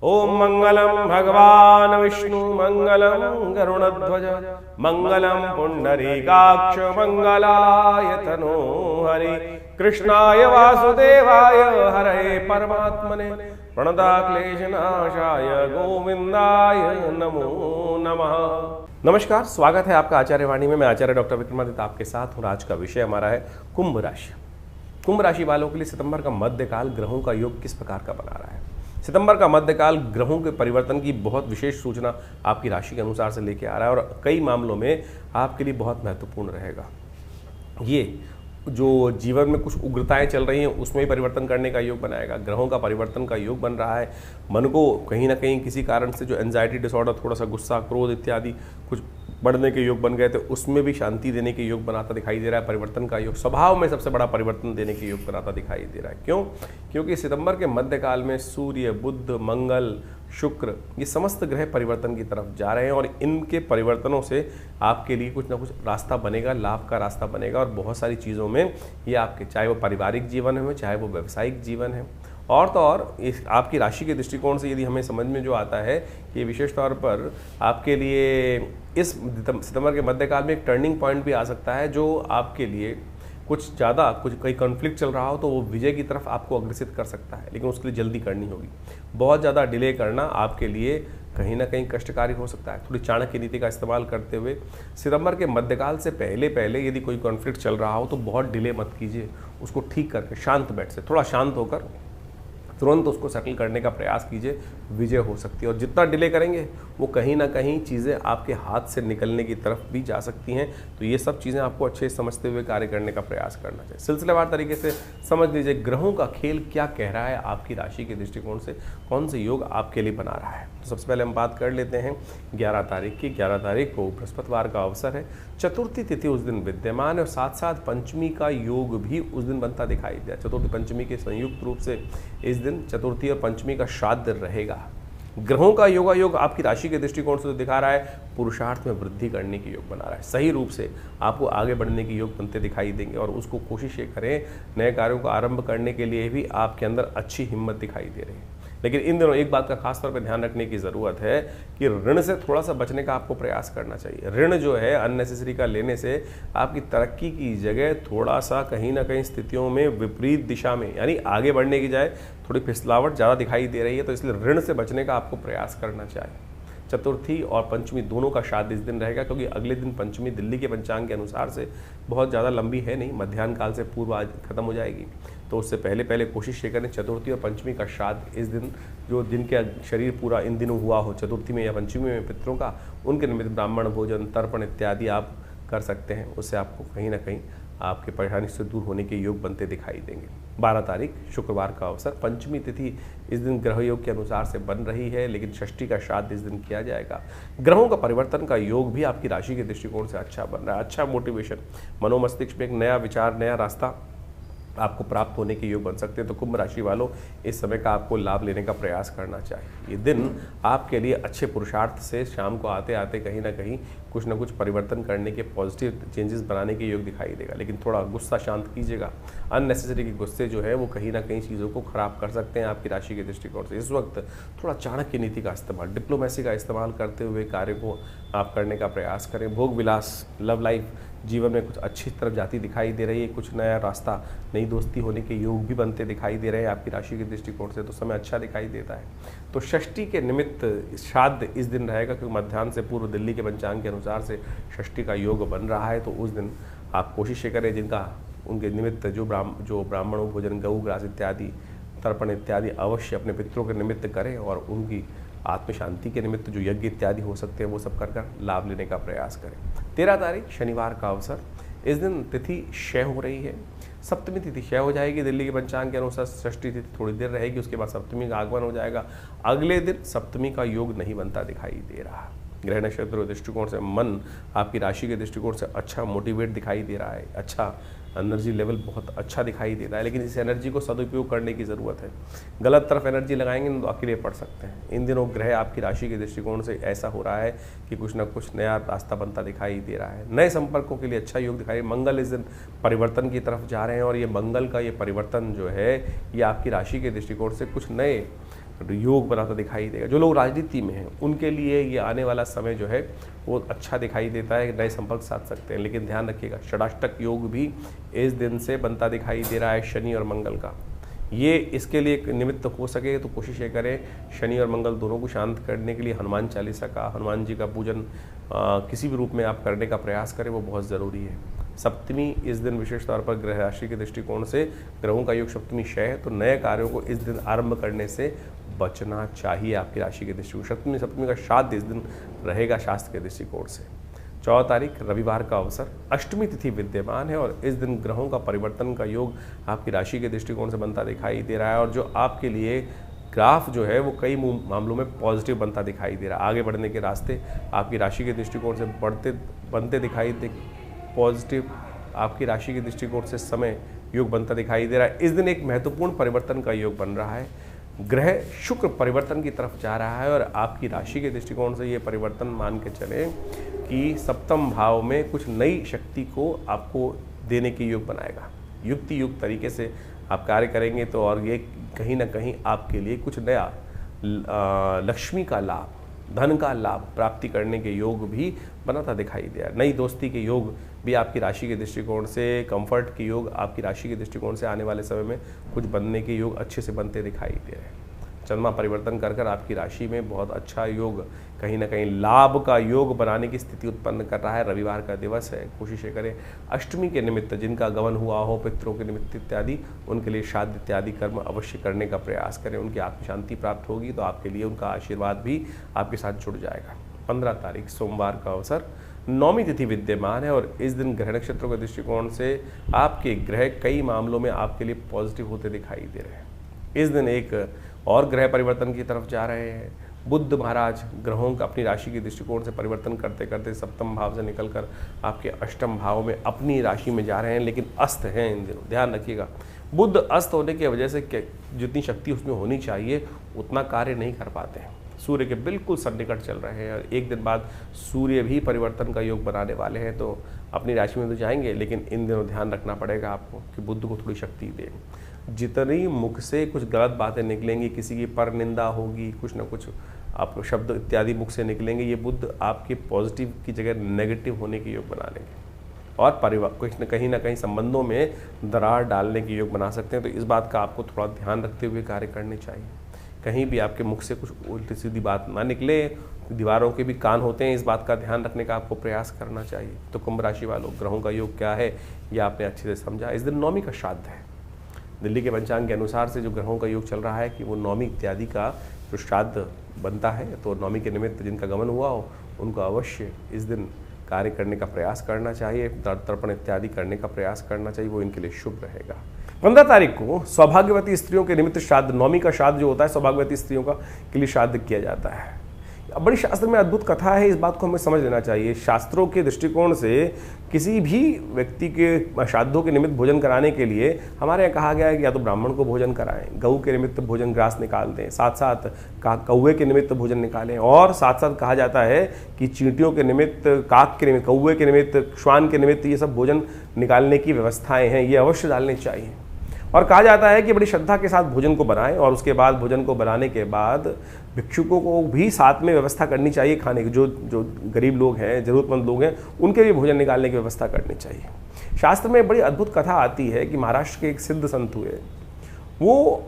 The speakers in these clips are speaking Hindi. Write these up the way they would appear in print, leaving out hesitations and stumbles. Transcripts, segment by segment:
ओम मंगलम भगवान विष्णु मंगलम गरुड़ध्वज मंगलम पुंडरीकाक्ष मंगलाय तनो हरि कृष्णाय वासुदेवाय हरे परमात्मने प्रणताक्लेशनाशाय गोविंदाय नमो नमः। नमस्कार, स्वागत है आपका आचार्य वाणी में। मैं आचार्य डॉक्टर विक्रमादित्य आपके साथ हूँ। आज का विषय हमारा है कुंभ राशि। कुंभ राशि वालों के लिए सितंबर का मध्यकाल ग्रहों का योग किस प्रकार का बना रहा है। सितंबर का मध्यकाल ग्रहों के परिवर्तन की बहुत विशेष सूचना आपकी राशि के अनुसार से लेके आ रहा है और कई मामलों में आपके लिए बहुत महत्वपूर्ण रहेगा। ये जो जीवन में कुछ उग्रताएं चल रही हैं उसमें ही परिवर्तन करने का योग बनाएगा। ग्रहों का परिवर्तन का योग बन रहा है। मन को कहीं ना कहीं किसी कारण से जो एंजाइटी डिसऑर्डर, थोड़ा सा गुस्सा, क्रोध इत्यादि कुछ बढ़ने के योग बन गए थे, उसमें भी शांति देने के योग बनाता दिखाई दे रहा है। परिवर्तन का योग, स्वभाव में सबसे बड़ा परिवर्तन देने के योग बनाता दिखाई दे रहा है। क्यों? क्योंकि सितंबर के मध्यकाल में सूर्य, बुध, मंगल, शुक्र, ये समस्त ग्रह परिवर्तन की तरफ जा रहे हैं और इनके परिवर्तनों से आपके लिए कुछ ना कुछ रास्ता बनेगा, लाभ का रास्ता बनेगा। और बहुत सारी चीज़ों में ये आपके, चाहे वो पारिवारिक जीवन है, चाहे वो व्यावसायिक जीवन है, और तो और इस आपकी राशि के दृष्टिकोण से यदि हमें समझ में जो आता है कि विशेष तौर पर आपके लिए इस सितंबर के मध्यकाल में एक टर्निंग पॉइंट भी आ सकता है, जो आपके लिए कुछ ज़्यादा कोई कॉन्फ्लिक्ट चल रहा हो तो वो विजय की तरफ आपको अग्रसित कर सकता है, लेकिन उसके लिए जल्दी करनी होगी। बहुत ज़्यादा डिले करना आपके लिए कहीं ना कहीं कष्टकारी हो सकता है। थोड़ी चाणक्य नीति का इस्तेमाल करते हुए सितंबर के मध्यकाल से पहले यदि कोई कॉन्फ्लिक्ट चल रहा हो तो बहुत डिले मत कीजिए, उसको ठीक करके शांत बैठ से, थोड़ा शांत होकर तुरंत उसको सेटल करने का प्रयास कीजिए, विजय हो सकती है। और जितना डिले करेंगे वो कहीं ना कहीं चीज़ें आपके हाथ से निकलने की तरफ भी जा सकती हैं। तो ये सब चीज़ें आपको अच्छे समझते हुए कार्य करने का प्रयास करना चाहिए। सिलसिलेवार तरीके से समझ लीजिए ग्रहों का खेल क्या कह रहा है आपकी राशि के दृष्टिकोण से, कौन से योग आपके लिए बना रहा है। तो सबसे पहले हम बात कर लेते हैं 11 तारीख की। 11 तारीख को बृहस्पतिवार का अवसर है। चतुर्थी तिथि उस दिन विद्यमान है और साथ साथ पंचमी का योग भी उस दिन बनता दिखाई दिया। चतुर्थी पंचमी के संयुक्त रूप से इस दिन चतुर्थी और पंचमी का श्राद्ध रहेगा। ग्रहों का योग आपकी राशि के दृष्टिकोण से तो दिखा रहा है पुरुषार्थ में वृद्धि करने की योग बना रहा है। सही रूप से आपको आगे बढ़ने की योग बनते दिखाई देंगे और उसको कोशिश ये करें, नए कार्यों को आरंभ करने के लिए भी आपके अंदर अच्छी हिम्मत दिखाई दे रही है। लेकिन इन दिनों एक बात का खास तौर पर ध्यान रखने की ज़रूरत है कि ऋण से थोड़ा सा बचने का आपको प्रयास करना चाहिए। ऋण जो है अननेसेसरी का लेने से आपकी तरक्की की जगह थोड़ा सा कहीं ना कहीं स्थितियों में विपरीत दिशा में, यानी आगे बढ़ने की जाए थोड़ी फिसलावट ज़्यादा दिखाई दे रही है। तो इसलिए ऋण से बचने का आपको प्रयास करना चाहिए। चतुर्थी और पंचमी दोनों का श्राद्ध इस दिन रहेगा, क्योंकि अगले दिन पंचमी दिल्ली के पंचांग के अनुसार से बहुत ज़्यादा लंबी है नहीं, मध्याह्न काल से पूर्व आज खत्म हो जाएगी। तो उससे पहले कुशिश ये करें चतुर्थी और पंचमी का श्राद्ध इस दिन, जो जिनके शरीर पूरा इन दिनों हुआ हो चतुर्थी में या पंचमी में पितरों का, उनके निमित्त ब्राह्मण भोजन, तर्पण इत्यादि आप कर सकते हैं। उससे आपको कहीं ना कहीं आपके परेशानी से दूर होने के योग बनते दिखाई देंगे। 12 तारीख शुक्रवार का अवसर, पंचमी तिथि इस दिन ग्रह योग के अनुसार से बन रही है, लेकिन षष्ठी का श्राद्ध इस दिन किया जाएगा। ग्रहों का परिवर्तन का योग भी आपकी राशि के दृष्टिकोण से अच्छा बन रहा है। अच्छा मोटिवेशन, मनोमस्तिष्क में एक नया विचार, नया रास्ता आपको प्राप्त होने के योग बन सकते हैं। तो कुंभ राशि वालों, इस समय का आपको लाभ लेने का प्रयास करना चाहिए। ये दिन आपके लिए अच्छे पुरुषार्थ से शाम को आते आते कहीं ना कहीं कुछ ना कुछ परिवर्तन करने के, पॉजिटिव चेंजेस बनाने के योग दिखाई देगा। लेकिन थोड़ा गुस्सा शांत कीजिएगा। अननेसेसरी के गुस्से जो है वो कहीं ना कहीं चीज़ों को खराब कर सकते हैं आपकी राशि के दृष्टिकोण से। इस वक्त थोड़ा चाणक्य नीति का इस्तेमाल, डिप्लोमेसी का इस्तेमाल करते हुए कार्य को आप करने का प्रयास करें। भोग विलास, लव लाइफ जीवन में कुछ अच्छी तरफ जाती दिखाई दे रही है। कुछ नया रास्ता, नई दोस्ती होने के योग भी बनते दिखाई दे रहे हैं आपकी राशि के दृष्टिकोण से। तो समय अच्छा दिखाई देता है। तो षष्ठी के निमित्त श्राद्ध इस दिन रहेगा, क्योंकि मध्याह्न से पूर्व दिल्ली के पंचांग के अनुसार से षष्ठी का योग बन रहा है। तो उस दिन आप कोशिश करें जिनका उनके निमित्त जो ब्राह्मणों भोजन, गऊ ग्रास इत्यादि, तर्पण इत्यादि अवश्य अपने पितरों के निमित्त करें और उनकी आत्म शांति के निमित्त जो यज्ञ इत्यादि हो सकते हैं वो सब कर लाभ लेने का प्रयास करें। 13 तारीख शनिवार का अवसर, इस दिन तिथि क्षय हो रही है। सप्तमी तिथि क्षय हो जाएगी दिल्ली के पंचांग के अनुसार। षष्ठी तिथि थोड़ी देर रहेगी, उसके बाद सप्तमी का आगमन हो जाएगा। अगले दिन सप्तमी का योग नहीं बनता दिखाई दे रहा। ग्रह नक्षत्र दृष्टिकोण से मन आपकी राशि के दृष्टिकोण से अच्छा मोटिवेट दिखाई दे रहा है। अच्छा एनर्जी लेवल बहुत अच्छा दिखाई देता है, लेकिन इस एनर्जी को सदुपयोग करने की ज़रूरत है। गलत तरफ एनर्जी लगाएंगे तो अकेले पड़ सकते हैं। इन दिनों ग्रह आपकी राशि के दृष्टिकोण से ऐसा हो रहा है कि कुछ ना कुछ नया रास्ता बनता दिखाई दे रहा है। नए संपर्कों के लिए अच्छा योग दिखाई। मंगल इस दिन परिवर्तन की तरफ जा रहे हैं और ये मंगल का ये परिवर्तन जो है ये आपकी राशि के दृष्टिकोण से कुछ नए योग बनाता दिखाई देगा। जो लोग राजनीति में हैं उनके लिए ये आने वाला समय जो है वो अच्छा दिखाई देता है, नए संपर्क साध सकते हैं। लेकिन ध्यान रखिएगा, षडाष्टक योग भी इस दिन से बनता दिखाई दे रहा है शनि और मंगल का। ये इसके लिए एक निमित्त हो सके तो कोशिश ये करें शनि और मंगल दोनों को शांत करने के लिए हनुमान चालीसा का, हनुमान जी का पूजन किसी भी रूप में आप करने का प्रयास करें, वो बहुत ज़रूरी है। सप्तमी इस दिन विशेष तौर पर ग्रह राशि के दृष्टिकोण से ग्रहों का योग सप्तमी क्षय है, तो नए कार्यों को इस दिन आरंभ करने से बचना चाहिए आपकी राशि के दृष्टिकोण। सप्तमी का श्राद्ध इस दिन रहेगा शास्त्र के दृष्टिकोण से। 14 तारीख रविवार का अवसर, अष्टमी तिथि विद्यमान है और इस दिन ग्रहों का परिवर्तन का योग आपकी राशि के दृष्टिकोण से बनता दिखाई दे रहा है और जो आपके लिए ग्राफ जो है वो कई मामलों में पॉजिटिव बनता दिखाई दे रहा है। आगे बढ़ने के रास्ते आपकी राशि के दृष्टिकोण से बनते दिखाई दे, पॉजिटिव आपकी राशि के दृष्टिकोण से समय योग बनता दिखाई दे रहा है। इस दिन एक महत्वपूर्ण परिवर्तन का योग बन रहा है। ग्रह शुक्र परिवर्तन की तरफ जा रहा है और आपकी राशि के दृष्टिकोण से ये परिवर्तन मान के चले कि सप्तम भाव में कुछ नई शक्ति को आपको देने के योग बनाएगा। युक्ति युक्त तरीके से आप कार्य करेंगे तो और ये कहीं ना कहीं आपके लिए कुछ नया लक्ष्मी का लाभ, धन का लाभ प्राप्ति करने के योग भी बनाता दिखाई दे रहा है। नई दोस्ती के योग भी आपकी राशि के दृष्टिकोण से, कंफर्ट के योग आपकी राशि के दृष्टिकोण से आने वाले समय में कुछ बनने के योग अच्छे से बनते दिखाई दे रहे हैं। चंद्रमा परिवर्तन कर आपकी राशि में बहुत अच्छा योग, कहीं ना कहीं लाभ का योग बनाने की स्थिति उत्पन्न कर रहा है। रविवार का दिवस है, कोशिश करें अष्टमी के निमित्त जिनका गमन हुआ हो, पितरों के निमित्त इत्यादि, उनके लिए श्राद्ध इत्यादि कर्म अवश्य करने का प्रयास करें। उनकी आत्म शांति प्राप्त होगी तो आपके लिए उनका आशीर्वाद भी आपके साथ जुड़ जाएगा। 15 तारीख सोमवार का अवसर, नौमी तिथि विद्यमान है और इस दिन ग्रह नक्षत्रों के दृष्टिकोण से आपके ग्रह कई मामलों में आपके लिए पॉजिटिव होते दिखाई दे रहे हैं। इस दिन एक और ग्रह परिवर्तन की तरफ जा रहे हैं। बुद्ध महाराज ग्रहों का अपनी राशि के दृष्टिकोण से परिवर्तन करते करते सप्तम भाव से निकलकर आपके अष्टम भाव में अपनी राशि में जा रहे हैं, लेकिन अस्त हैं इन दिनों। ध्यान रखिएगा, बुद्ध अस्त होने की वजह से जितनी शक्ति उसमें होनी चाहिए उतना कार्य नहीं कर पाते हैं। सूर्य के बिल्कुल सन्निकट चल रहे हैं और एक दिन बाद सूर्य भी परिवर्तन का योग बनाने वाले हैं, तो अपनी राशि में तो जाएंगे, लेकिन इन दिनों ध्यान रखना पड़ेगा आपको कि बुद्ध को थोड़ी शक्ति दें। जितनी मुख से कुछ गलत बातें निकलेंगी, किसी की पर निंदा होगी, कुछ ना कुछ आप शब्द इत्यादि मुख से निकलेंगे, ये बुद्ध आपके पॉजिटिव की जगह नेगेटिव होने के योग बना लेंगे और परिवार कुछ कहीं ना कहीं संबंधों में दरार डालने के योग बना सकते हैं। तो इस बात का आपको थोड़ा ध्यान रखते हुए कार्य करने चाहिए। कहीं भी आपके मुख से कुछ उल्टी सीधी बात ना निकले, दीवारों के भी कान होते हैं, इस बात का ध्यान रखने का आपको प्रयास करना चाहिए। तो कुंभ राशि वालों, ग्रहों का योग क्या है ये आपने अच्छे से समझा। इस दिन नौमी का श्राद्ध है। दिल्ली के पंचांग के अनुसार से जो ग्रहों का योग चल रहा है कि वो नौमी इत्यादि का जो श्राद्ध बनता है, तो नौमी के निमित्त जिनका गमन हुआ हो उनको अवश्य इस दिन कार्य करने का प्रयास करना चाहिए, तर्पण इत्यादि करने का प्रयास करना चाहिए, वो इनके लिए शुभ रहेगा। 15 तारीख को सौभाग्यवती स्त्रियों के निमित्त श्राद्ध, नौमी का श्राद्ध जो होता है सौभाग्यवती स्त्रियों का के लिए श्राद्ध किया जाता है। बड़ी शास्त्र में अद्भुत कथा है, इस बात को हमें समझ लेना चाहिए। शास्त्रों के दृष्टिकोण से किसी भी व्यक्ति के श्राद्धों के निमित्त भोजन कराने के लिए हमारे यहाँ कहा गया है कि या तो ब्राह्मण को भोजन कराएं, गऊ के निमित्त भोजन ग्रास निकाल दें, साथ साथ कौवे के निमित्त भोजन निकालें, और साथ साथ कहा जाता है कि चींटियों के निमित्त, काक के निमित्त, कौवे के निमित्त, श्वान के निमित्त ये सब भोजन निकालने की व्यवस्थाएँ हैं, ये अवश्य डालनी चाहिए। और कहा जाता है कि बड़ी श्रद्धा के साथ भोजन को बनाएं और उसके बाद भोजन को बनाने के बाद भिक्षुकों को भी साथ में व्यवस्था करनी चाहिए खाने की। जो गरीब लोग हैं, ज़रूरतमंद लोग हैं, उनके लिए भोजन निकालने की व्यवस्था करनी चाहिए। शास्त्र में बड़ी अद्भुत कथा आती है कि महाराष्ट्र के एक सिद्ध संत हुए, वो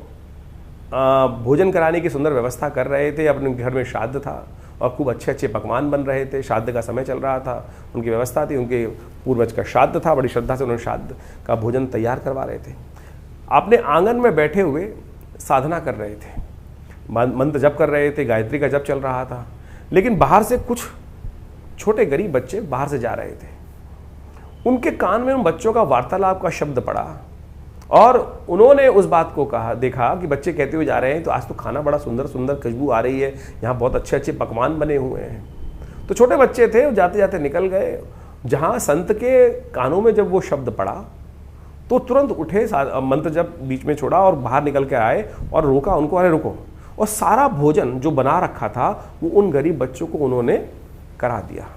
भोजन कराने की सुंदर व्यवस्था कर रहे थे। अपने घर में श्राद्ध था और खूब अच्छे अच्छे पकवान बन रहे थे, श्राद्ध का समय चल रहा था, उनकी व्यवस्था थी, उनके पूर्वज का श्राद्ध था, बड़ी श्रद्धा से उन्होंने श्राद्ध का भोजन तैयार करवा रहे थे। अपने आंगन में बैठे हुए साधना कर रहे थे, मंत्र जप कर रहे थे, गायत्री का जप चल रहा था, लेकिन बाहर से कुछ छोटे गरीब बच्चे बाहर से जा रहे थे। उनके कान में उन बच्चों का वार्तालाप का शब्द पड़ा और उन्होंने उस बात को कहा, देखा कि बच्चे कहते हुए जा रहे हैं तो आज तो खाना बड़ा सुंदर सुंदर खुशबू आ रही है, यहाँ बहुत अच्छे अच्छे पकवान बने हुए हैं। तो छोटे बच्चे थे, जाते जाते निकल गए। जहाँ संत के कानों में जब वो शब्द पड़ा तो तुरंत उठे, मंत्र जब बीच में छोड़ा और बाहर निकल के आए और रोका उनको, अरे रुको, और सारा भोजन जो बना रखा था वो उन गरीब बच्चों को उन्होंने करा दिया।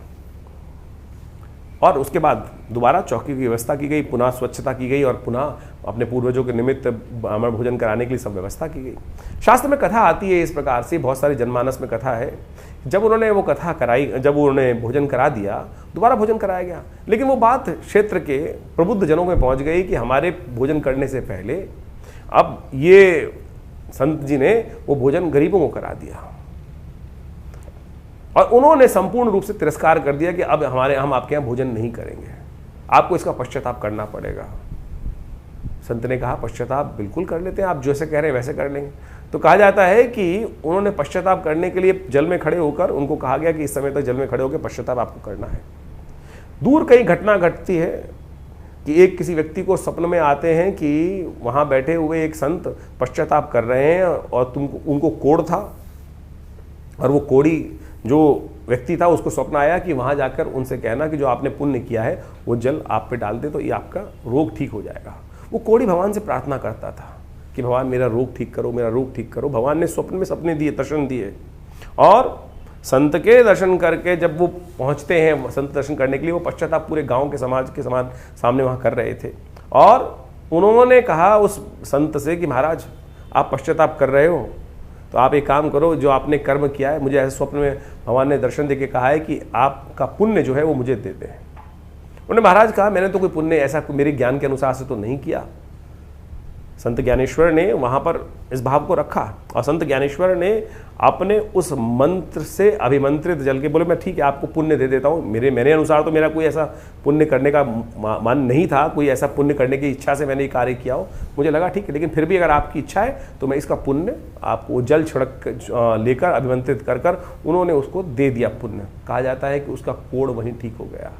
और उसके बाद दोबारा चौकी की व्यवस्था की गई, पुनः स्वच्छता की गई और पुनः अपने पूर्वजों के निमित्त ब्राह्मण भोजन कराने के लिए सब व्यवस्था की गई। शास्त्र में कथा आती है इस प्रकार से, बहुत सारे जनमानस में कथा है, जब उन्होंने वो कथा कराई, जब उन्होंने भोजन करा दिया, दोबारा भोजन कराया गया, लेकिन वो बात क्षेत्र के प्रबुद्ध जनों में पहुंच गई कि हमारे भोजन करने से पहले अब ये संत जी ने वो भोजन गरीबों को करा दिया और उन्होंने संपूर्ण रूप से तिरस्कार कर दिया कि अब हम आपके यहाँ भोजन नहीं करेंगे, आपको इसका पश्चाताप करना पड़ेगा। संत ने कहा पश्चाताप बिल्कुल कर लेते हैं, आप जैसे कह रहे हैं वैसे कर लेंगे। तो कहा जाता है कि उन्होंने पश्चाताप करने के लिए जल में खड़े होकर उनको कहा गया कि इस समय तक जल में खड़े होकर पश्चाताप आपको करना है। दूर कहीं घटना घटती है कि एक किसी व्यक्ति को स्वप्न में आते हैं कि वहां बैठे हुए एक संत पश्चाताप कर रहे हैं और उनको कोढ़ था, और वो कोढ़ी जो व्यक्ति था उसको स्वप्न आया कि वहां जाकर उनसे कहना कि जो आपने पुण्य किया है वो जल आप पे डाल दे तो ये आपका रोग ठीक हो जाएगा। वो कोढ़ी भगवान से प्रार्थना करता था कि भगवान मेरा रोग ठीक करो, मेरा रोग ठीक करो। भगवान ने स्वप्न में सपने दिए, दर्शन दिए, और संत के दर्शन करके जब वो पहुंचते हैं संत दर्शन करने के लिए, वो पश्चाताप पूरे गांव के समाज के सामने वहां कर रहे थे। और उन्होंने कहा उस संत से कि महाराज आप पश्चाताप कर रहे हो तो आप एक काम करो, जो आपने कर्म किया है, मुझे ऐसे स्वप्न में भगवान ने दर्शन देके कहा है कि आपका पुण्य जो है वो मुझे दे दें। उन्होंने महाराज कहा मैंने तो कोई पुण्य ऐसा मेरे ज्ञान के अनुसार से तो नहीं किया। संत ज्ञानेश्वर ने वहां पर इस भाव को रखा और संत ज्ञानेश्वर ने अपने उस मंत्र से अभिमंत्रित जल के बोले मैं ठीक है आपको पुण्य दे देता हूँ, मेरे अनुसार तो मेरा कोई ऐसा पुण्य करने का मन नहीं था, कोई ऐसा पुण्य करने की इच्छा से मैंने ये कार्य किया हो, मुझे लगा ठीक है, लेकिन फिर भी अगर आपकी इच्छा है तो मैं इसका पुण्य आपको जल छिड़क लेकर अभिमंत्रित कर कर उन्होंने उसको दे दिया पुण्य। कहा जाता है कि उसका कोढ़ वहीं ठीक हो गया।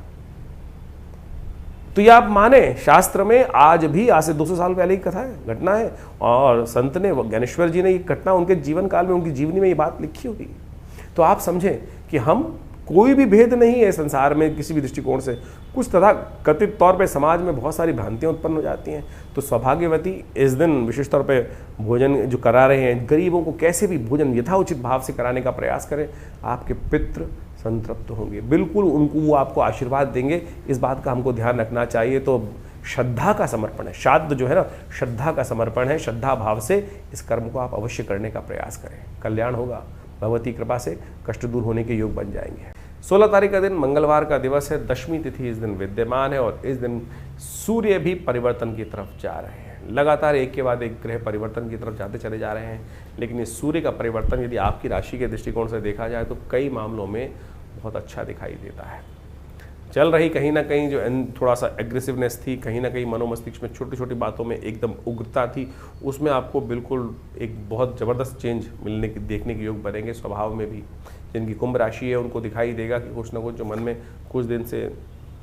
तो ये आप माने शास्त्र में आज से 200 साल पहले की कथा है, घटना है, और संत ने ज्ञानेश्वर जी ने ये घटना उनके जीवन काल में, उनकी जीवनी में ये बात लिखी हुई। तो आप समझें कि हम कोई भी भेद नहीं है संसार में किसी भी दृष्टिकोण से। कुछ तथा कथित तौर पे समाज में बहुत सारी भ्रांतियां उत्पन्न हो जाती हैं। तो सौभाग्यवती इस दिन विशेष तौर पे भोजन जो करा रहे हैं गरीबों को, कैसे भी भोजन यथाउचित भाव से कराने का प्रयास करें, आपके पितृ संतृप्त होंगे, बिल्कुल उनको वो आपको आशीर्वाद देंगे। इस बात का हमको ध्यान रखना चाहिए। तो श्रद्धा का समर्पण है, श्राद्ध जो है ना श्रद्धा का समर्पण है। श्रद्धा भाव से इस कर्म को आप अवश्य करने का प्रयास करें, कल्याण होगा। भगवती कृपा से कष्ट दूर होने के योग बन जाएंगे। 16 तारीख का दिन मंगलवार का दिवस है, दशमी तिथि इस दिन विद्यमान है और इस दिन सूर्य भी परिवर्तन की तरफ जा रहे हैं। लगातार एक के बाद एक ग्रह परिवर्तन की तरफ जाते चले जा रहे हैं, लेकिन इस सूर्य का परिवर्तन यदि आपकी राशि के दृष्टिकोण से देखा जाए तो कई मामलों में बहुत अच्छा दिखाई देता है। चल रही कहीं ना कहीं जो थोड़ा सा एग्रेसिवनेस थी, कहीं ना कहीं मनोमस्तिष्क में छोटी छोटी बातों में एकदम उग्रता थी, उसमें आपको बिल्कुल एक बहुत ज़बरदस्त चेंज मिलने की देखने के योग बनेंगे। स्वभाव में भी जिनकी कुंभ राशि है उनको दिखाई देगा कि कुछ ना कुछ जो मन में कुछ दिन से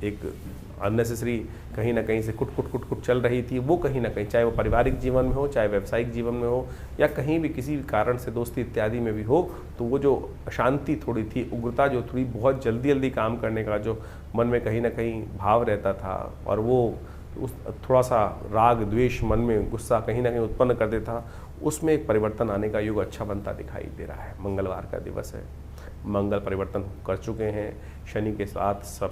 एक अननेसेसरी कहीं ना कहीं से कुट चल रही थी, वो कहीं ना कहीं, चाहे वो पारिवारिक जीवन में हो, चाहे व्यावसायिक जीवन में हो, या कहीं भी किसी कारण से दोस्ती इत्यादि में भी हो, तो वो जो अशांति थोड़ी थी, उग्रता जो थोड़ी, बहुत जल्दी काम करने का जो मन में कहीं ना कहीं भाव रहता था, और वो उस थोड़ा सा राग द्वेष मन में गुस्सा कहीं ना कहीं उत्पन्न कर देता था, उसमें एक परिवर्तन आने का योग अच्छा बनता दिखाई दे रहा है। मंगलवार का दिवस है, मंगल परिवर्तन कर चुके हैं, शनि के साथ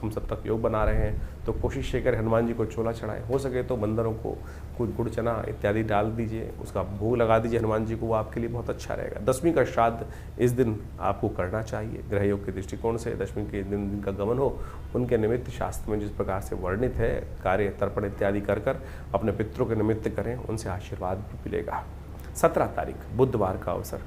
हम सब तक योग बना रहे हैं। तो कोशिश ये करें हनुमान जी को छोला चढ़ाएं, हो सके तो बंदरों को कुछ गुड़ चना इत्यादि डाल दीजिए, उसका भोग लगा दीजिए हनुमान जी को, वो आपके लिए बहुत अच्छा रहेगा। दशमी का श्राद्ध इस दिन आपको करना चाहिए। ग्रह योग के दृष्टिकोण से दशमी के दिन जिनका गमन हो उनके निमित्त शास्त्र में जिस प्रकार से वर्णित है, कार्य तर्पण इत्यादि कर अपने पितरों के निमित्त करें, उनसे आशीर्वाद भी मिलेगा। 17 तारीख बुधवार का अवसर,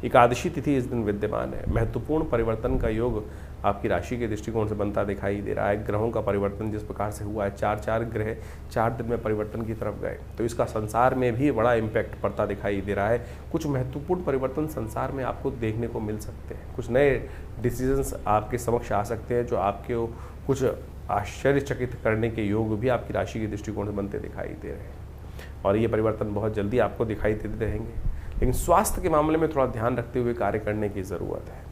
एकादशी तिथि इस दिन विद्यमान है। महत्वपूर्ण परिवर्तन का योग आपकी राशि के दृष्टिकोण से बनता दिखाई दे रहा है। ग्रहों का परिवर्तन जिस प्रकार से हुआ है, 4 ग्रह 4 दिन में परिवर्तन की तरफ गए, तो इसका संसार में भी बड़ा इम्पैक्ट पड़ता दिखाई दे रहा है। कुछ महत्वपूर्ण परिवर्तन संसार में आपको देखने को मिल सकते हैं। कुछ नए डिसीजंस आपके समक्ष आ सकते हैं जो आपके कुछ आश्चर्यचकित करने के योग भी आपकी राशि के दृष्टिकोण से बनते दिखाई दे रहे हैं, और ये परिवर्तन बहुत जल्दी आपको दिखाई देते रहेंगे। लेकिन स्वास्थ्य के मामले में थोड़ा ध्यान रखते हुए कार्य करने की ज़रूरत है।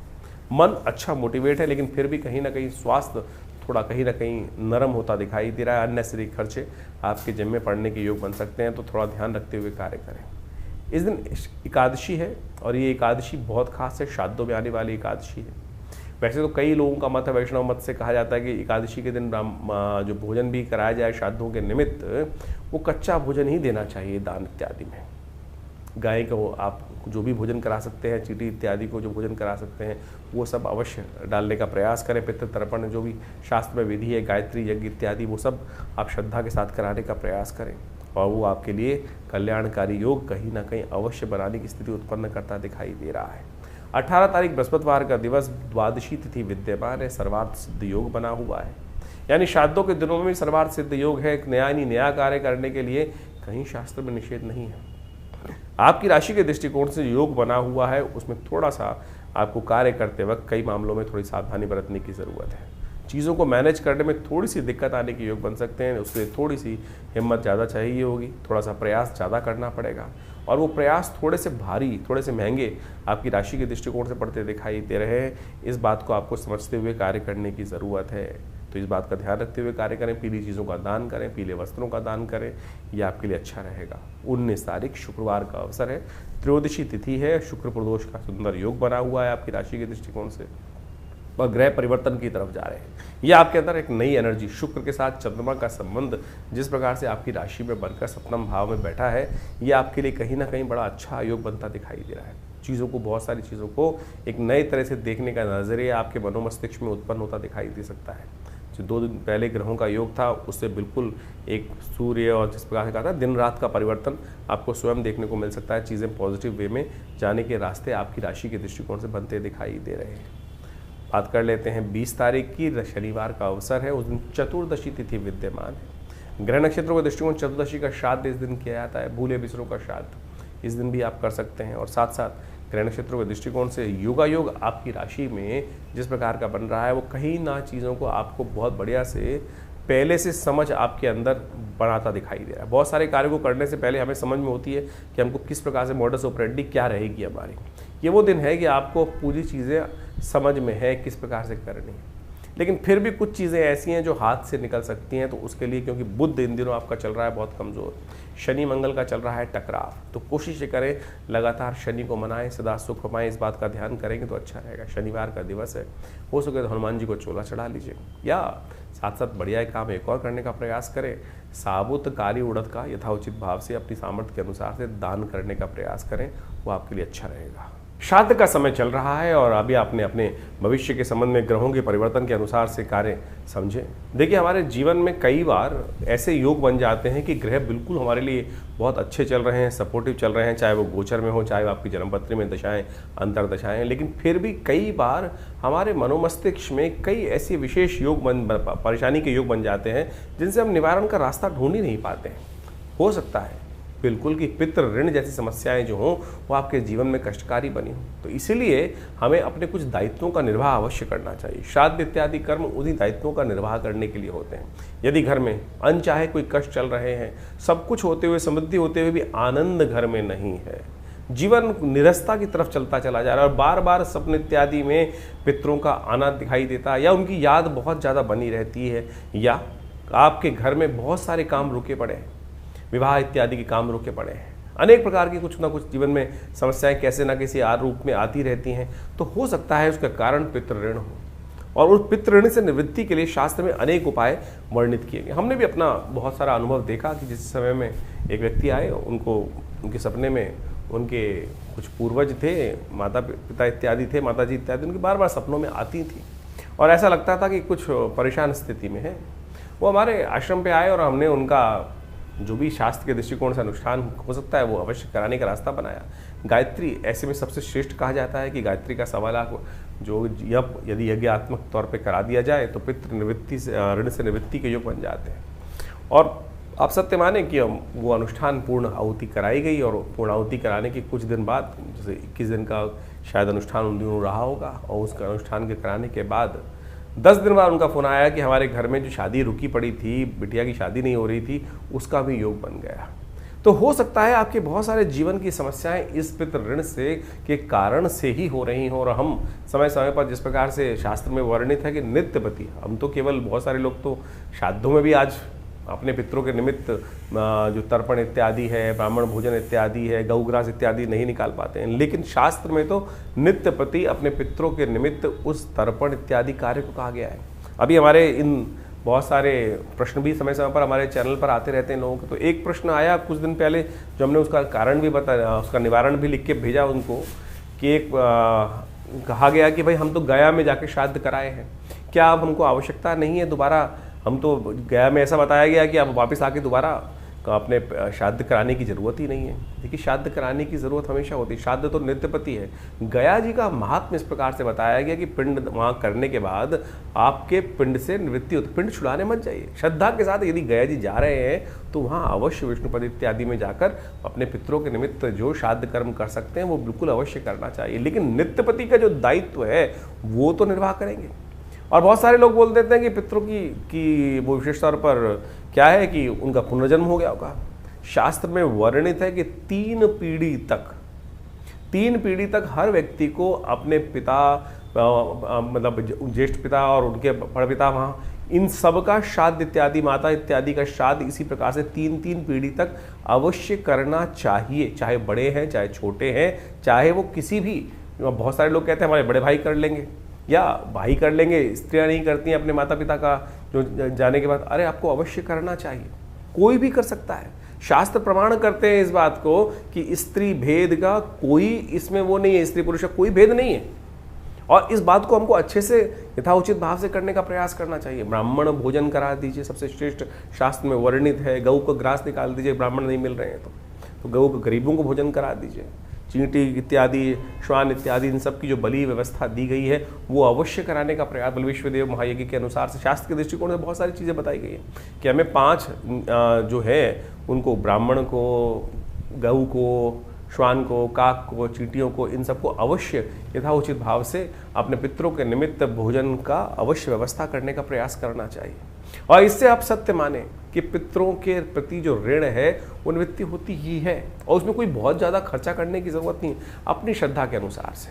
मन अच्छा मोटिवेट है, लेकिन फिर भी कहीं ना कहीं स्वास्थ्य थोड़ा कहीं ना कहीं नरम होता दिखाई दे रहा है। अननेसेसरी खर्चे आपके जिम्मे पड़ने के योग बन सकते हैं, तो थोड़ा ध्यान रखते हुए कार्य करें। इस दिन एकादशी है, और ये एकादशी बहुत खास है, श्राद्धों में आने वाली एकादशी है। वैसे तो कई लोगों का मत है, वैष्णव मत से कहा जाता है कि एकादशी के दिन जो भोजन भी कराया जाए श्राद्धों के निमित्त, वो कच्चा भोजन ही देना चाहिए दान इत्यादि में। गाय को आप जो भी भोजन करा सकते हैं, चींटी इत्यादि को जो भोजन करा सकते हैं, वो सब अवश्य डालने का प्रयास करें। पितृ तर्पण जो भी शास्त्र में विधि है, गायत्री यज्ञ इत्यादि, वो सब आप श्रद्धा के साथ कराने का प्रयास करें और वो आपके लिए कल्याणकारी योग कहीं ना कहीं अवश्य बनाने की स्थिति उत्पन्न करता दिखाई दे रहा है। 18 तारीख बृहस्पतिवार का दिवस, द्वादशी तिथि विद्यमान है, सर्वार्थ सिद्ध योग बना हुआ है, यानी श्राद्धों के दिनों में भी सर्वार्थ सिद्ध योग है। एक नया कार्य करने के लिए कहीं शास्त्र में निषेध नहीं है। आपकी राशि के दृष्टिकोण से योग बना हुआ है, उसमें थोड़ा सा आपको कार्य करते वक्त कई मामलों में थोड़ी सावधानी बरतने की ज़रूरत है। चीज़ों को मैनेज करने में थोड़ी सी दिक्कत आने के योग बन सकते हैं, उससे थोड़ी सी हिम्मत ज़्यादा चाहिए होगी, थोड़ा सा प्रयास ज़्यादा करना पड़ेगा और वो प्रयास थोड़े से भारी, थोड़े से महंगे आपकी राशि के दृष्टिकोण से पड़ते दिखाई दे रहे हैं। इस बात को आपको समझते हुए कार्य करने की ज़रूरत है, तो इस बात का ध्यान रखते हुए कार्य करें। पीली चीज़ों का दान करें, पीले वस्त्रों का दान करें, यह आपके लिए अच्छा रहेगा। 19 तारीख शुक्रवार का अवसर है, त्रयोदशी तिथि है, शुक्र प्रदोष का सुंदर योग बना हुआ है आपकी राशि के दृष्टिकोण से और ग्रह परिवर्तन की तरफ जा रहे हैं। यह आपके अंदर एक नई एनर्जी, शुक्र के साथ चंद्रमा का संबंध जिस प्रकार से आपकी राशि में बनकर सप्तम भाव में बैठा है, यह आपके लिए कहीं ना कहीं बड़ा अच्छा योग बनता दिखाई दे रहा है। चीज़ों को, बहुत सारी चीज़ों को एक नए तरह से देखने का नजरिया आपके मनोमस्तिष्क में उत्पन्न होता दिखाई दे सकता है। जो 2 दिन पहले ग्रहों का योग था, उससे बिल्कुल एक सूर्य और जिस प्रकार से कहा था दिन रात का परिवर्तन आपको स्वयं देखने को मिल सकता है। चीज़ें पॉजिटिव वे में जाने के रास्ते आपकी राशि के दृष्टिकोण से बनते दिखाई दे रहे हैं। बात कर लेते हैं 20 तारीख की, शनिवार का अवसर है, उस दिन चतुर्दशी तिथि विद्यमान है। ग्रह नक्षत्रों के दृष्टिकोण चतुर्दशी का श्राद्ध इस दिन किया जाता है, भूले बिसरों का श्राद्ध इस दिन भी आप कर सकते हैं। और साथ साथ ग्रह नक्षत्रों के दृष्टिकोण से योगायोग आपकी राशि में जिस प्रकार का बन रहा है, वो कहीं ना चीज़ों को आपको बहुत बढ़िया से पहले से समझ आपके अंदर बनाता दिखाई दे रहा है। बहुत सारे कार्यों को करने से पहले हमें समझ में होती है कि हमको किस प्रकार से मॉडस ऑपरेंडी क्या रहेगी हमारी। ये वो दिन है कि आपको पूरी चीज़ें समझ में है किस प्रकार से करनी है, लेकिन फिर भी कुछ चीज़ें ऐसी हैं जो हाथ से निकल सकती हैं। तो उसके लिए, क्योंकि बुध इन दिनों आपका चल रहा है बहुत कमज़ोर, शनि मंगल का चल रहा है टकराव, तो कोशिश करें लगातार शनि को मनाएं, सदा सुख पाएं, इस बात का ध्यान करेंगे तो अच्छा रहेगा। शनिवार का दिवस है, हो सके तो हनुमान जी को चोला चढ़ा लीजिए, या साथ साथ बढ़िया काम एक और करने का प्रयास करें, साबुत काली उड़द का यथाउचित भाव से अपनी सामर्थ्य के अनुसार से दान करने का प्रयास करें, वो आपके लिए अच्छा रहेगा। श्राद्ध का समय चल रहा है और अभी आपने अपने भविष्य के संबंध में ग्रहों के परिवर्तन के अनुसार से कार्य समझें। देखिए, हमारे जीवन में कई बार ऐसे योग बन जाते हैं कि ग्रह बिल्कुल हमारे लिए बहुत अच्छे चल रहे हैं, सपोर्टिव चल रहे हैं, चाहे वो गोचर में हो, चाहे वो आपकी जन्मपत्री में दशाएं, अंतर दशाएं, लेकिन फिर भी कई बार हमारे मनोमस्तिष्क में कई ऐसे विशेष योग परेशानी के योग बन जाते हैं जिनसे हम निवारण का रास्ता ढूंढ ही नहीं पाते हैं। हो सकता है बिल्कुल कि पितृ ऋण जैसी समस्याएं जो हों वो आपके जीवन में कष्टकारी बनी हों, तो इसीलिए हमें अपने कुछ दायित्वों का निर्वाह अवश्य करना चाहिए। श्राद्ध इत्यादि कर्म उन्हीं दायित्वों का निर्वाह करने के लिए होते हैं। यदि घर में अनचाहे कोई कष्ट चल रहे हैं, सब कुछ होते हुए, समृद्धि होते हुए भी आनंद घर में नहीं है, जीवन निरस्ता की तरफ चलता चला जा रहा है और बार बार सपने इत्यादि में पितरों का आना दिखाई देता है, या उनकी याद बहुत ज़्यादा बनी रहती है, या आपके घर में बहुत सारे काम रुके पड़े हैं, विवाह इत्यादि के काम रुके पड़े हैं, अनेक प्रकार की कुछ ना कुछ जीवन में समस्याएं कैसे ना किसी रूप में आती रहती हैं, तो हो सकता है उसका कारण पितृ ऋण हो। और उस पितृ ऋण से निवृत्ति के लिए शास्त्र में अनेक उपाय वर्णित किए गए। हमने भी अपना बहुत सारा अनुभव देखा कि जिस समय में एक व्यक्ति आए, उनके सपने में उनके कुछ पूर्वज थे, माता पिता इत्यादि थे, माता जी इत्यादि, उनकी बार बार सपनों में आती थी और ऐसा लगता था कि कुछ परेशान स्थिति में है। वो हमारे आश्रम पे आए और हमने उनका जो भी शास्त्र के दृष्टिकोण से अनुष्ठान हो सकता है वो अवश्य कराने का रास्ता बनाया। गायत्री ऐसे में सबसे श्रेष्ठ कहा जाता है कि गायत्री का 1.25 लाख जो यदि यज्ञात्मक तौर पे करा दिया जाए तो पितृ निवृत्ति से, ऋण से निवृत्ति के योग बन जाते हैं। और आप सत्य माने कि वो अनुष्ठान पूर्ण आहुति कराई गई और पूर्ण आहुति कराने के कुछ दिन बाद, जैसे 21 दिन का शायद अनुष्ठान उन दिनों रहा होगा, और उसका अनुष्ठान के कराने के बाद 10 दिन बाद उनका फोन आया कि हमारे घर में जो शादी रुकी पड़ी थी, बिटिया की शादी नहीं हो रही थी, उसका भी योग बन गया। तो हो सकता है आपके बहुत सारे जीवन की समस्याएं इस पितृ ऋण से के कारण से ही हो रही हों, और हम समय समय पर जिस प्रकार से शास्त्र में वर्णित है कि नित्यपति, हम तो केवल, बहुत सारे लोग तो श्राद्धों में भी आज अपने पितरों के निमित्त जो तर्पण इत्यादि है, ब्राह्मण भोजन इत्यादि है, गौग्रास इत्यादि नहीं निकाल पाते हैं। लेकिन शास्त्र में तो नित्य प्रति अपने पितरों के निमित्त उस तर्पण इत्यादि कार्य को कहा गया है। अभी हमारे इन बहुत सारे प्रश्न भी समय समय पर हमारे चैनल पर आते रहते हैं लोगों के। तो एक प्रश्न आया कुछ दिन पहले, जो हमने उसका कारण भी बताया, उसका निवारण भी लिख के भेजा उनको, कि एक कहा गया कि भाई हम तो गया में जाके श्राद्ध कराए हैं, क्या अब हमको आवश्यकता नहीं है दोबारा? हम तो गया में ऐसा बताया गया कि अब वापस आके दोबारा अपने श्राद्ध कराने की ज़रूरत ही नहीं है। देखिए, श्राद्ध कराने की ज़रूरत हमेशा होती है। श्राद्ध तो नित्यपति है। गया जी का महात्म्य इस प्रकार से बताया गया कि पिंड वहाँ करने के बाद आपके पिंड से निवृत्ति होती, पिंड छुड़ाने मत जाइए। श्रद्धा के साथ यदि गया जी जा रहे हैं तो वहाँ अवश्य विष्णुपद इत्यादि में जाकर अपने पितरों के निमित्त जो श्राद्ध कर्म कर सकते हैं वो बिल्कुल अवश्य करना चाहिए। लेकिन नित्यपति का जो दायित्व है वो तो निर्वाह करेंगे। और बहुत सारे लोग बोल देते हैं कि पितरों की वो विशेष तौर पर क्या है कि उनका पुनर्जन्म हो गया होगा। शास्त्र में वर्णित है कि 3 पीढ़ी तक हर व्यक्ति को अपने पिता, मतलब ज्येष्ठ पिता और उनके परपिता, वहाँ इन सब का श्राद्ध इत्यादि, माता इत्यादि का श्राद्ध इसी प्रकार से 3 पीढ़ी तक अवश्य करना चाहिए। चाहे बड़े हैं, चाहे छोटे हैं, चाहे वो किसी भी, बहुत सारे लोग कहते हैं हमारे बड़े भाई कर लेंगे या भाई कर लेंगे, स्त्रियां नहीं करती हैं अपने माता पिता का जो जाने के बाद। अरे आपको अवश्य करना चाहिए, कोई भी कर सकता है। शास्त्र प्रमाण करते हैं इस बात को कि स्त्री भेद का कोई इसमें वो नहीं है, स्त्री पुरुष का कोई भेद नहीं है। और इस बात को हमको अच्छे से यथाउचित भाव से करने का प्रयास करना चाहिए। ब्राह्मण भोजन करा दीजिए, सबसे श्रेष्ठ शास्त्र में वर्णित है। गऊ को ग्रास निकाल दीजिए, ब्राह्मण नहीं मिल रहे हैं तो गऊ को गरीबों को भोजन करा दीजिए। चींटी इत्यादि, श्वान इत्यादि, इन सब की जो बलि व्यवस्था दी गई है वो अवश्य कराने का प्रयास। बलविश्वदेव महायज्ञ के अनुसार से शास्त्र के दृष्टिकोण से बहुत सारी चीज़ें बताई गई है कि हमें 5 जो है उनको, ब्राह्मण को, गऊ को, श्वान को, काक को, चींटियों को, इन सबको अवश्य यथाउचित भाव से अपने पितरों के निमित्त भोजन का अवश्य व्यवस्था करने का प्रयास करना चाहिए। और इससे आप सत्य माने कि पितरों के प्रति जो ऋण है वो निवृत्ति होती ही है, और उसमें कोई बहुत ज़्यादा खर्चा करने की ज़रूरत नहीं। अपनी श्रद्धा के अनुसार से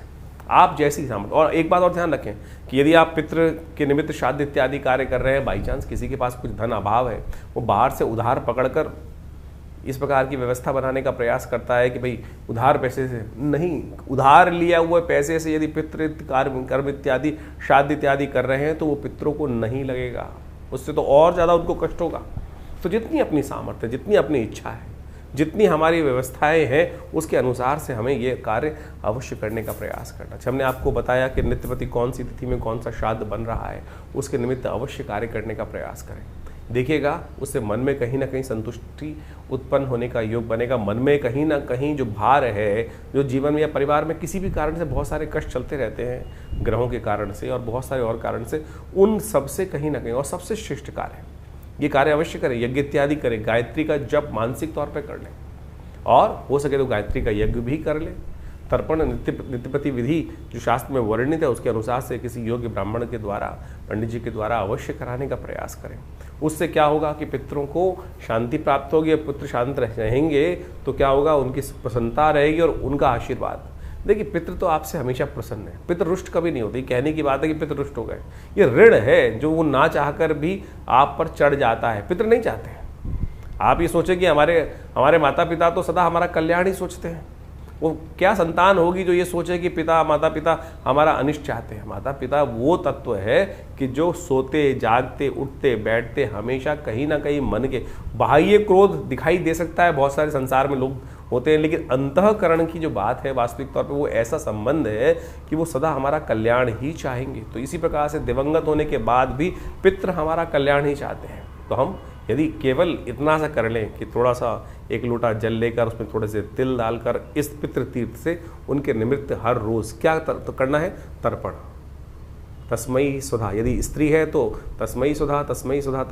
आप जैसी सामर्थ्य। और एक बात और ध्यान रखें कि यदि आप पितृ के निमित्त श्राद्ध इत्यादि कार्य कर रहे हैं, बाई चांस किसी के पास कुछ धन अभाव है, वो बाहर से उधार पकड़कर इस प्रकार की व्यवस्था बनाने का प्रयास करता है कि भाई उधार पैसे से नहीं, उधार लिया हुए पैसे से यदि पितृ कर्म इत्यादि श्राद्ध इत्यादि कर रहे हैं तो वो पितरों को नहीं लगेगा, उससे तो और ज़्यादा उनको कष्ट होगा। तो जितनी अपनी सामर्थ्य, जितनी अपनी इच्छा है, जितनी हमारी व्यवस्थाएं हैं, उसके अनुसार से हमें ये कार्य अवश्य करने का प्रयास करना चाहिए। हमने आपको बताया कि नित्यपति कौन सी तिथि में कौन सा श्राद्ध बन रहा है, उसके निमित्त अवश्य कार्य करने का प्रयास करें। देखिएगा उससे मन में कहीं ना कहीं संतुष्टि उत्पन्न होने का योग बनेगा। मन में कहीं ना कहीं जो भार है, जो जीवन में या परिवार में किसी भी कारण से बहुत सारे कष्ट चलते रहते हैं, ग्रहों के कारण से और बहुत सारे और कारण से, उन सबसे कहीं ना कहीं, और सबसे श्रेष्ठ कार्य ये कार्य अवश्य करें। यज्ञ इत्यादि करें, गायत्री का जप मानसिक तौर पर कर लें, और हो सके तो गायत्री का यज्ञ भी कर लें। तर्पण नित्यपति विधि जो शास्त्र में वर्णित है उसके अनुसार से किसी योग्य ब्राह्मण के द्वारा, पंडित जी के द्वारा अवश्य कराने का प्रयास करें। उससे क्या होगा कि पितरों को शांति प्राप्त होगी, और पुत्र शांत रहेंगे तो क्या होगा, उनकी प्रसन्नता रहेगी और उनका आशीर्वाद। देखिए, पितृ तो आपसे हमेशा प्रसन्न है, पितृ रुष्ट कभी नहीं होती। कहने की बात है कि पितृ रुष्ट हो गए, ये ऋण है जो वो ना चाहकर भी आप पर चढ़ जाता है। पितृ नहीं चाहते हैं। आप ये सोचें कि हमारे माता पिता तो सदा हमारा कल्याण ही सोचते हैं। वो क्या संतान होगी जो ये सोचे कि माता पिता हमारा अनिष्ट चाहते हैं। माता पिता वो तत्व है कि जो सोते जागते उठते बैठते हमेशा कहीं ना कहीं मन के, बाह्य क्रोध दिखाई दे सकता है, बहुत सारे संसार में लोग होते हैं, लेकिन अंतःकरण की जो बात है वास्तविक तौर पे वो ऐसा संबंध है कि वो सदा हमारा कल्याण ही चाहेंगे। तो इसी प्रकार से दिवंगत होने के बाद भी पितृ हमारा कल्याण ही चाहते हैं। तो हम यदि केवल इतना सा कर लें कि थोड़ा सा एक लोटा जल लेकर उसमें थोड़े से तिल डालकर इस पितृ तीर्थ से उनके निमित्त हर रोज क्या तो करना है, तर्पण। तस्मयी सुधा, यदि स्त्री है तो तस्मयी सुधा, तस्मयी सुधा,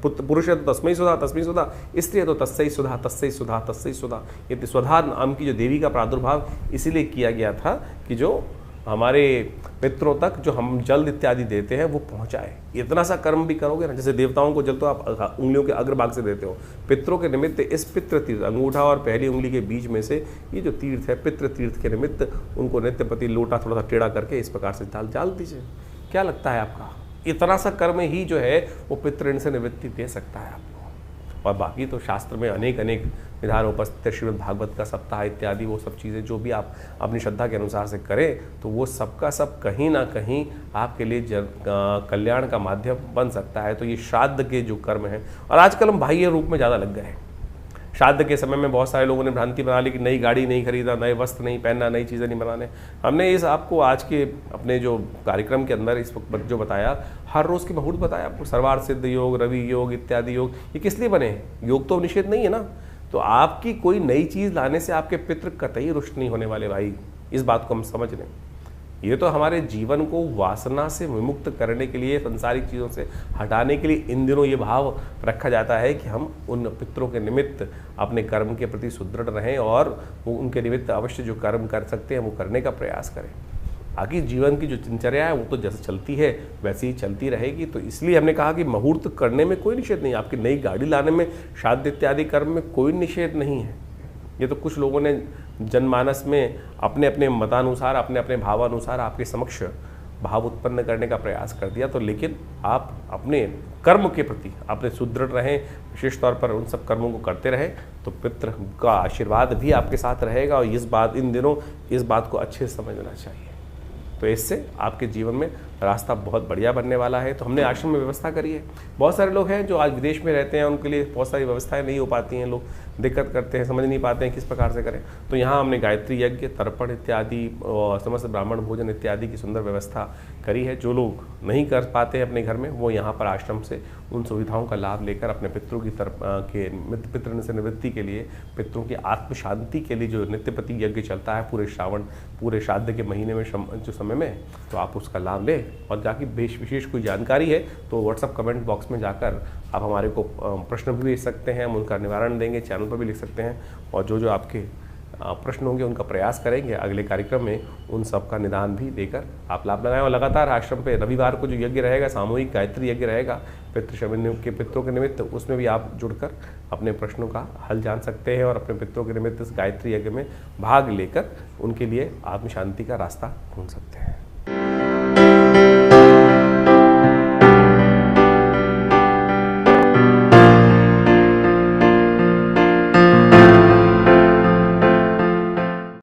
पुरुष है तो तस्मयी सुधा, तस्मयी सुधा, स्त्री है तो तस्सई सुधा, तस्सई सुधा, तस्सई सुधा। ये स्वधा नाम की जो देवी का प्रादुर्भाव इसीलिए किया गया था कि जो हमारे पितरों तक जो हम जल इत्यादि देते हैं वो पहुंचाए। इतना सा कर्म भी करोगे ना, जैसे देवताओं को जल तो आप उंगलियों के अग्रभाग से देते हो, पितरों के निमित्त इस पितृ तीर्थ, अंगूठा और पहली उंगली के बीच में से ये जो तीर्थ है, पितृ तीर्थ के निमित्त उनको नित्यपति लोटा थोड़ा सा टेढ़ा करके इस प्रकार से डाल दीजिए। क्या लगता है आपका इतना सा कर्म ही जो है वो पितृ ऋण से निवृत्ति दे सकता है आपको। और बाकी तो शास्त्र में अनेक अनेक विधान उपस्थित है, श्रीमद् भागवत का सप्ताह इत्यादि, वो सब चीज़ें जो भी आप अपनी श्रद्धा के अनुसार से करें तो वो सबका सब कहीं ना कहीं आपके लिए कल्याण का माध्यम बन सकता है। तो ये श्राद्ध के जो कर्म हैं, और आजकल हम बाह्य रूप में ज़्यादा लग गए हैं। श्राद्ध के समय में बहुत सारे लोगों ने भ्रांति बना ली कि नई गाड़ी नहीं खरीदना, नए वस्त्र नहीं पहनना, नई चीज़ें नहीं बनाने। हमने इस आपको आज के अपने जो कार्यक्रम के अंदर इस वक्त जो बताया, हर रोज़ के मुहूर्त बताया आपको, सर्वार्थ सिद्ध योग, रवि योग इत्यादि योग, ये किस लिए बने हैं? योग तो निषेध नहीं है ना। तो आपकी कोई नई चीज़ लाने से आपके पितृ कतई रुष्ट नहीं होने वाले भाई, इस बात को हम समझ लें। ये तो हमारे जीवन को वासना से विमुक्त करने के लिए, संसारिक चीज़ों से हटाने के लिए इन दिनों ये भाव रखा जाता है कि हम उन पितरों के निमित्त अपने कर्म के प्रति सुदृढ़ रहें और वो उनके निमित्त अवश्य जो कर्म कर सकते हैं वो करने का प्रयास करें। बाकी जीवन की जो दिनचर्या है वो तो जैसे चलती है वैसे ही चलती रहेगी। तो इसलिए हमने कहा कि मुहूर्त करने में कोई निषेध नहीं, आपकी नई गाड़ी लाने में, श्राद्ध इत्यादि कर्म में कोई निषेध नहीं है। ये तो कुछ लोगों ने जनमानस में अपने अपने मतानुसार, अपने अपने भावानुसार आपके समक्ष भाव उत्पन्न करने का प्रयास कर दिया। तो लेकिन आप अपने कर्म के प्रति अपने सुदृढ़ रहें, विशेष तौर पर उन सब कर्मों को करते रहें, तो पितृ का आशीर्वाद भी आपके साथ रहेगा। और इन दिनों इस बात को अच्छे से समझना चाहिए। तो इससे आपके जीवन में रास्ता बहुत बढ़िया बनने वाला है। तो हमने आश्रम में व्यवस्था करी है। बहुत सारे लोग हैं जो आज विदेश में रहते हैं, उनके लिए बहुत सारी व्यवस्थाएं नहीं हो पाती हैं, लोग दिक्कत करते हैं, समझ नहीं पाते हैं किस प्रकार से करें। तो यहाँ हमने गायत्री यज्ञ, तर्पण इत्यादि और समस्त ब्राह्मण भोजन इत्यादि की सुंदर व्यवस्था करी है। जो लोग नहीं कर पाते हैं अपने घर में, वो यहाँ पर आश्रम से उन सुविधाओं का लाभ लेकर अपने पितरों की पितृ से निवृत्ति के लिए, पितरों की आत्म शांति के लिए जो नित्यपति यज्ञ चलता है पूरे श्रावण, पूरे श्राद्ध के महीने में जो समय में, तो आप उसका लाभ लें। और जाकि विशेष कोई जानकारी है तो व्हाट्सअप कमेंट बॉक्स में जाकर आप हमारे को प्रश्न भी भेज सकते हैं, हम उनका निवारण देंगे, चैनल पर भी लिख सकते हैं। और जो आपके प्रश्न होंगे उनका प्रयास करेंगे अगले कार्यक्रम में उन सब का निदान भी देकर आप लाभ लगाएं। और लगातार आश्रम पे रविवार को जो यज्ञ रहेगा, सामूहिक गायत्री यज्ञ रहेगा पितरों के निमित्त, उसमें भी आप जुड़कर अपने प्रश्नों का हल जान सकते हैं और अपने पितरों के निमित्त इस गायत्री यज्ञ में भाग लेकर उनके लिए आत्म शांति का रास्ता ढूंढ सकते हैं।